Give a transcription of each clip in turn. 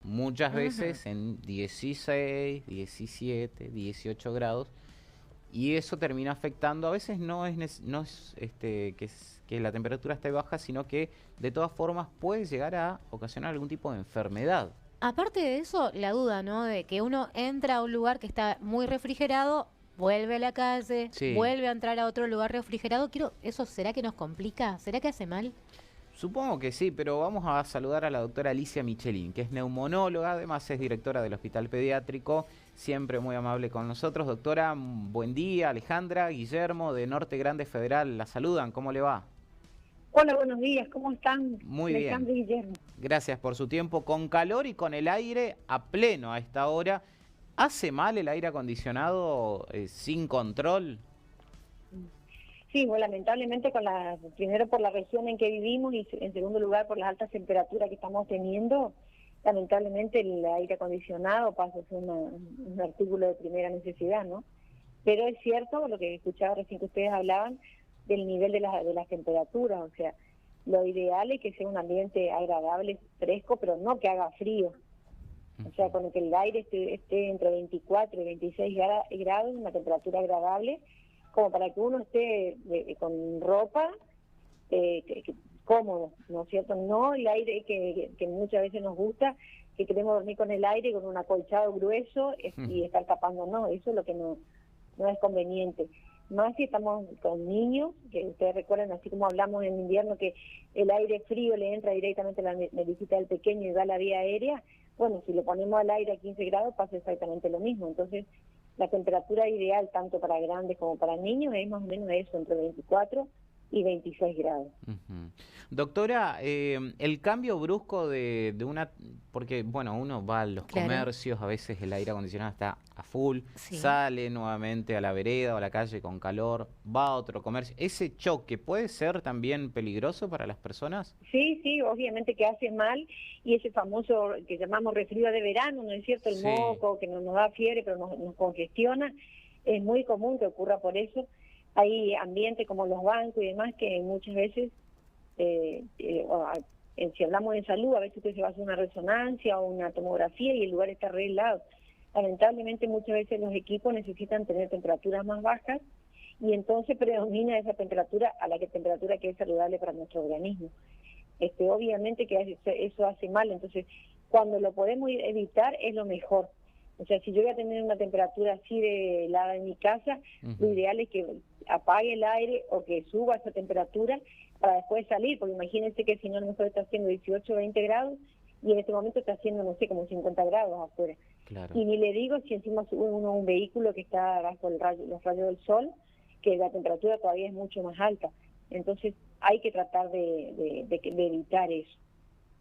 muchas Ujú. veces en 16, 17, 18 grados, y eso termina afectando. A veces no es que la temperatura esté baja, sino que de todas formas puede llegar a ocasionar algún tipo de enfermedad. Aparte de eso, la duda, ¿no? De que uno entra a un lugar que está muy refrigerado, vuelve a la calle, Sí, vuelve a entrar a otro lugar refrigerado. ¿Eso será que nos complica? ¿Será que hace mal? supongo que sí, pero vamos a saludar a la doctora Alicia Michelin, que es neumonóloga, además es directora del Hospital Pediátrico, siempre muy amable con nosotros. Doctora, buen día. Alejandra, Guillermo de Norte Grande Federal, la saludan, ¿cómo le va? Hola, buenos días, ¿cómo están? Muy bien. Alejandro y Guillermo. Gracias por su tiempo. Con calor y con el aire a pleno a esta hora. ¿Hace mal el aire acondicionado sin control? Sí, bueno, lamentablemente primero por la región en que vivimos y en segundo lugar por las altas temperaturas que estamos teniendo, lamentablemente el aire acondicionado pasa a ser un artículo de primera necesidad, ¿no? Pero es cierto lo que escuchaba recién que ustedes hablaban del nivel de las temperaturas, o sea, lo ideal es que sea un ambiente agradable, fresco, pero no que haga frío. O sea, con que el aire esté entre 24 y 26 grados, una temperatura agradable, como para que uno esté con ropa cómodo, ¿no es cierto? No el aire que muchas veces nos gusta, que queremos dormir con el aire, con un acolchado grueso y estar tapando, no, eso es lo que no es conveniente. Más si estamos con niños, que ustedes recuerdan, así como hablamos en invierno, que el aire frío le entra directamente a la medicita del pequeño y va a la vía aérea, bueno, si lo ponemos al aire a 15 grados pasa exactamente lo mismo. Entonces, la temperatura ideal tanto para grandes como para niños es más o menos eso, entre 24 y 26 grados. Ujú. Doctora, el cambio brusco de una, porque bueno, uno va a los Claro, comercios, a veces el aire acondicionado está a full, sí. sale nuevamente a la vereda o a la calle con calor, va a otro comercio. ¿Ese choque puede ser también peligroso para las personas? Sí, sí, obviamente que hace mal, y ese famoso que llamamos resfrío de verano, ¿no es cierto? El Sí. moco, que no nos da fiebre, pero nos congestiona, es muy común que ocurra por eso. Hay ambientes como los bancos y demás que muchas veces, eh, eh, o a- si hablamos de salud, a veces usted se va a hacer una resonancia o una tomografía y el lugar está arreglado. Lamentablemente muchas veces los equipos necesitan tener temperaturas más bajas y entonces predomina esa temperatura a la temperatura que es saludable para nuestro organismo. Obviamente que eso hace mal, entonces cuando lo podemos evitar es lo mejor. O sea, si yo voy a tener una temperatura así de helada en mi casa, lo Ujú. ideal es que apague el aire o que suba esa temperatura para después salir, porque imagínense que si no, a lo mejor está haciendo 18 o 20 grados y en este momento está haciendo, no sé, como 50 grados afuera. Claro. Y ni le digo si encima sube uno a un vehículo que está bajo los rayos del sol, que la temperatura todavía es mucho más alta. Entonces hay que tratar de evitar eso.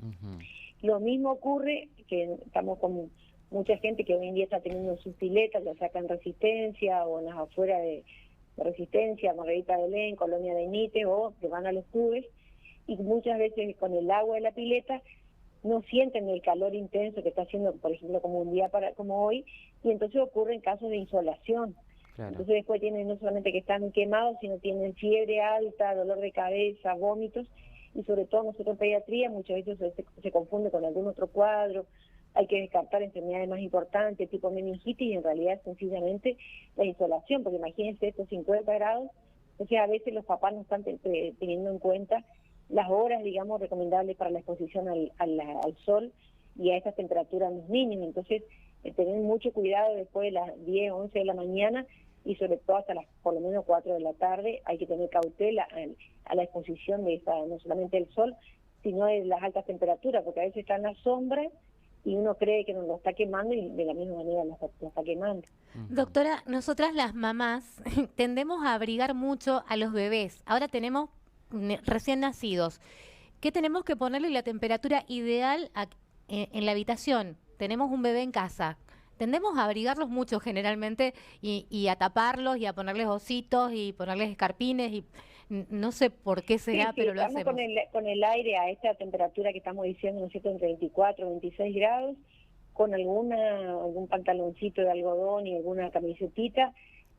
Ujú. Lo mismo ocurre que estamos con mucha gente que hoy en día está teniendo sus piletas, ya sacan Resistencia o en las afueras de Resistencia, Margarita de Belén, Colonia de Nite, o que van a los clubes, y muchas veces con el agua de la pileta no sienten el calor intenso que está haciendo, por ejemplo, como un día como hoy, y entonces ocurren casos de insolación. Claro. Entonces después tienen no solamente que están quemados, sino tienen fiebre alta, dolor de cabeza, vómitos, y sobre todo nosotros en pediatría muchas veces se confunde con algún otro cuadro, hay que descartar enfermedades más importantes, tipo meningitis, y en realidad es sencillamente la insolación, porque imagínense estos 50 grados, entonces a veces los papás no están teniendo en cuenta las horas, digamos, recomendables para la exposición al sol y a estas temperaturas en los niños. Entonces, tener mucho cuidado después de las 10, 11 de la mañana y sobre todo hasta las por lo menos 4 de la tarde, hay que tener cautela a la exposición de esta, no solamente del sol, sino de las altas temperaturas, porque a veces está en la sombra y uno cree que nos lo está quemando y de la misma manera lo está quemando. Ujú. Doctora, nosotras las mamás tendemos a abrigar mucho a los bebés. Ahora tenemos recién nacidos. ¿Qué tenemos que ponerle la temperatura ideal en la habitación? Tenemos un bebé en casa. Tendemos a abrigarlos mucho generalmente y a taparlos y a ponerles ositos y ponerles escarpines y no sé por qué Sí, será, sí, pero lo estamos hacemos. con el aire a esta temperatura que estamos diciendo, ¿no es cierto?, entre 24 y 26 grados, con algún pantaloncito de algodón y alguna camisetita,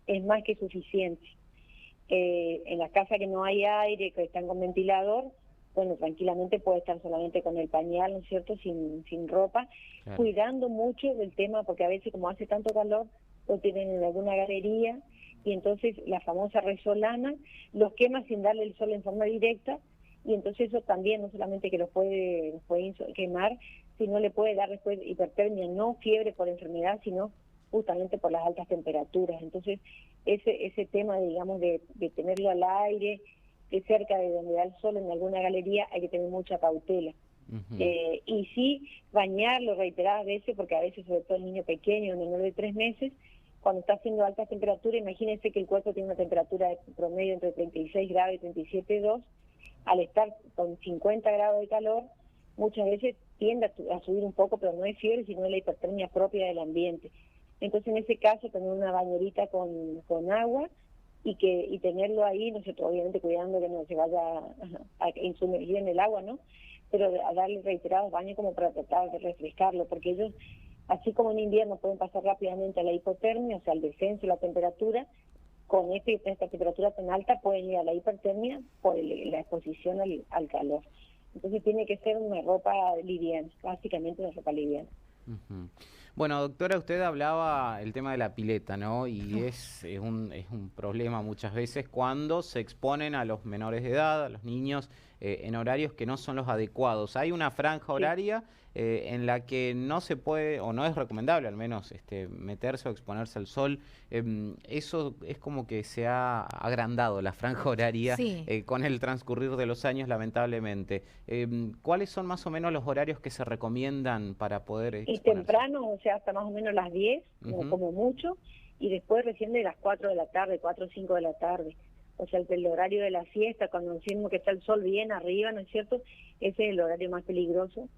es más que suficiente. En las casas que no hay aire, que están con ventilador, bueno, tranquilamente puede estar solamente con el pañal, ¿no es cierto?, sin ropa, Claro. cuidando mucho del tema, porque a veces como hace tanto calor, lo tienen en alguna galería, y entonces la famosa resolana los quema sin darle el sol en forma directa, y entonces eso también no solamente que los puede quemar, sino le puede dar después hipertermia, no fiebre por enfermedad, sino justamente por las altas temperaturas. Entonces ese tema, digamos, de tenerlo al aire, que cerca de donde da el sol en alguna galería, hay que tener mucha cautela. Ujú. Y sí, bañarlo reiteradas veces, porque a veces, sobre todo el niño pequeño, menor de 3 meses, cuando está haciendo alta temperatura, imagínense que el cuerpo tiene una temperatura de promedio entre 36 grados y 37,2, al estar con 50 grados de calor, muchas veces tiende a subir un poco, pero no es fiebre, sino es la hipertermia propia del ambiente. Entonces, en ese caso, tener una bañerita con agua, y tenerlo ahí, no sé, obviamente cuidando que no se vaya a insumergir en el agua, ¿no? Pero a darle reiterados baños como para tratar de refrescarlo, porque ellos, así como en invierno, pueden pasar rápidamente a la hipotermia, o sea, al descenso de la temperatura. Con esta temperatura tan alta pueden ir a la hipertermia por la exposición al calor. Entonces tiene que ser una ropa liviana, básicamente una ropa liviana. Ujú. Bueno, doctora, usted hablaba el tema de la pileta, ¿no? Y es un problema muchas veces cuando se exponen a los menores de edad, a los niños, en horarios que no son los adecuados. Hay una franja Sí. horaria en la que no se puede, o no es recomendable al menos, meterse o exponerse al sol. Eso es como que se ha agrandado la franja horaria Sí. con el transcurrir de los años, lamentablemente. ¿Cuáles son más o menos los horarios que se recomiendan para poder Y exponerse? temprano, o sea, hasta más o menos las 10, Ujú. como mucho, y después recién de las 4 de la tarde, 4 o 5 de la tarde. O sea, el horario de la siesta, cuando decimos que está el sol bien arriba, ¿no es cierto? Ese es el horario más peligroso.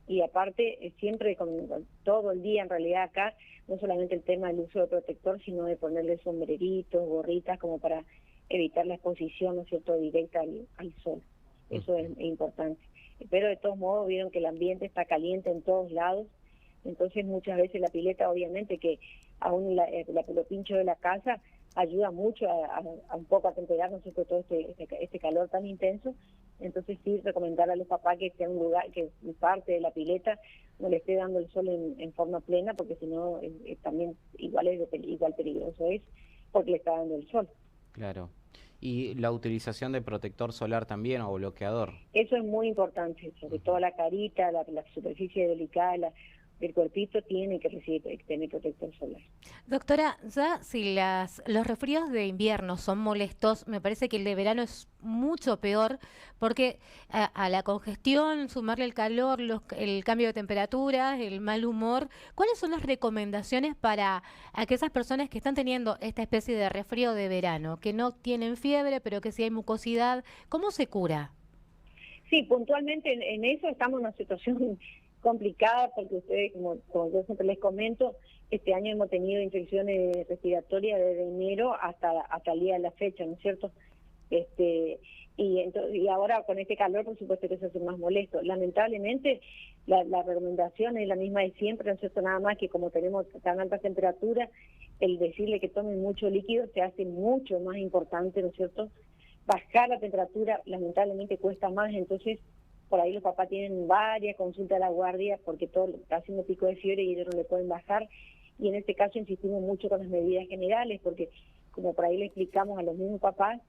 Y aparte, siempre con todo el día, en realidad acá, no solamente el tema del uso de protector, sino de ponerle sombreritos, gorritas, como para evitar la exposición, ¿no es cierto?, directa al sol. Eso es importante. Pero de todos modos, vieron que el ambiente está caliente en todos lados, entonces muchas veces la pileta, obviamente que aún lo pincho de la casa ayuda mucho a un poco a temperar, ¿no es cierto?, todo este calor tan intenso. Entonces sí, recomendar a los papás que sea un lugar, que parte de la pileta no le esté dando el sol en forma plena, porque si no también igual igual peligroso es, porque le está dando el sol. Claro. Y la utilización de protector solar también o bloqueador. Eso es muy importante, sobre Ujú. todo la carita, la superficie delicada, el cuerpito tiene que tener protector solar. Doctora, ya si los resfríos de invierno son molestos, me parece que el de verano es mucho peor, porque a la congestión, sumarle el calor, el cambio de temperatura, el mal humor, ¿cuáles son las recomendaciones para aquellas personas que están teniendo esta especie de resfrío de verano, que no tienen fiebre, pero que sí hay mucosidad? ¿Cómo se cura? Sí, puntualmente en eso estamos en una situación complicada, porque ustedes, como yo siempre les comento, este año hemos tenido infecciones respiratorias desde enero hasta el día de la fecha, ¿no es cierto? Y ahora con este calor, por supuesto que se hace más molesto. Lamentablemente, la recomendación es la misma de siempre, ¿no es cierto? Nada más que como tenemos tan alta temperatura, el decirle que tomen mucho líquido se hace mucho más importante, ¿no es cierto? Bajar la temperatura lamentablemente cuesta más, entonces por ahí los papás tienen varias consultas a la guardia porque todo está haciendo pico de fiebre y ellos no le pueden bajar, y en este caso insistimos mucho con las medidas generales, porque como por ahí le explicamos a los mismos papás,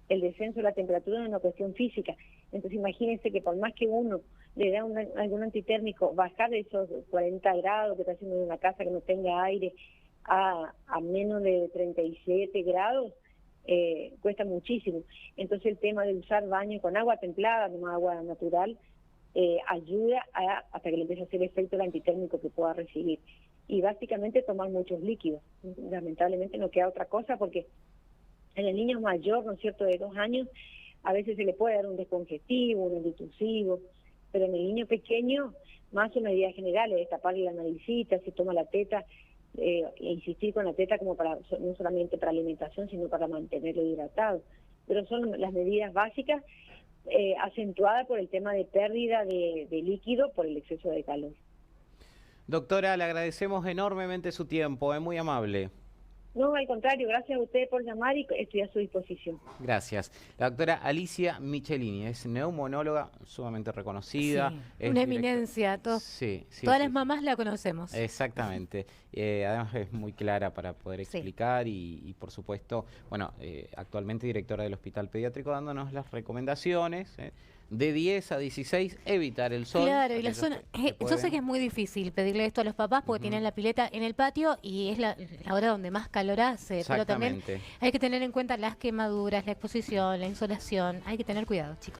el descenso de la temperatura es una cuestión física. Entonces imagínense que por más que uno le da algún antitérmico, bajar de esos 40 grados que está haciendo en una casa que no tenga aire a menos de 37 grados, cuesta muchísimo. Entonces el tema de usar baño con agua templada, no agua natural, ayuda hasta que le empiece a hacer efecto el antitérmico que pueda recibir. Y básicamente tomar muchos líquidos. Lamentablemente no queda otra cosa, porque en el niño mayor, ¿no es cierto?, de 2 años, a veces se le puede dar un descongestivo, un antitusivo, pero en el niño pequeño, más son medidas generales, taparle la naricita, si toma la teta, insistir con la teta como no solamente para alimentación, sino para mantenerlo hidratado. Pero son las medidas básicas, acentuadas por el tema de pérdida de líquido por el exceso de calor. Doctora, le agradecemos enormemente su tiempo, es muy amable. No, al contrario, gracias a ustedes por llamar y estoy a su disposición. Gracias. La doctora Alicia Michelini es neumonóloga sumamente reconocida. Sí, es una directora- eminencia. Sí, sí, Todas sí, las sí. mamás la conocemos. Exactamente. Además es muy clara para poder Sí. explicar y, por supuesto, bueno, actualmente directora del Hospital Pediátrico dándonos las recomendaciones. De 10 a 16, evitar el sol. Claro, y la aquellos zona. que Yo sé pueden. que es muy difícil pedirle esto a los papás porque Ujú. tienen la pileta en el patio y es la hora donde más calor hace. Pero también Exactamente. hay que tener en cuenta las quemaduras, la exposición, la insolación. Hay que tener cuidado, chicos.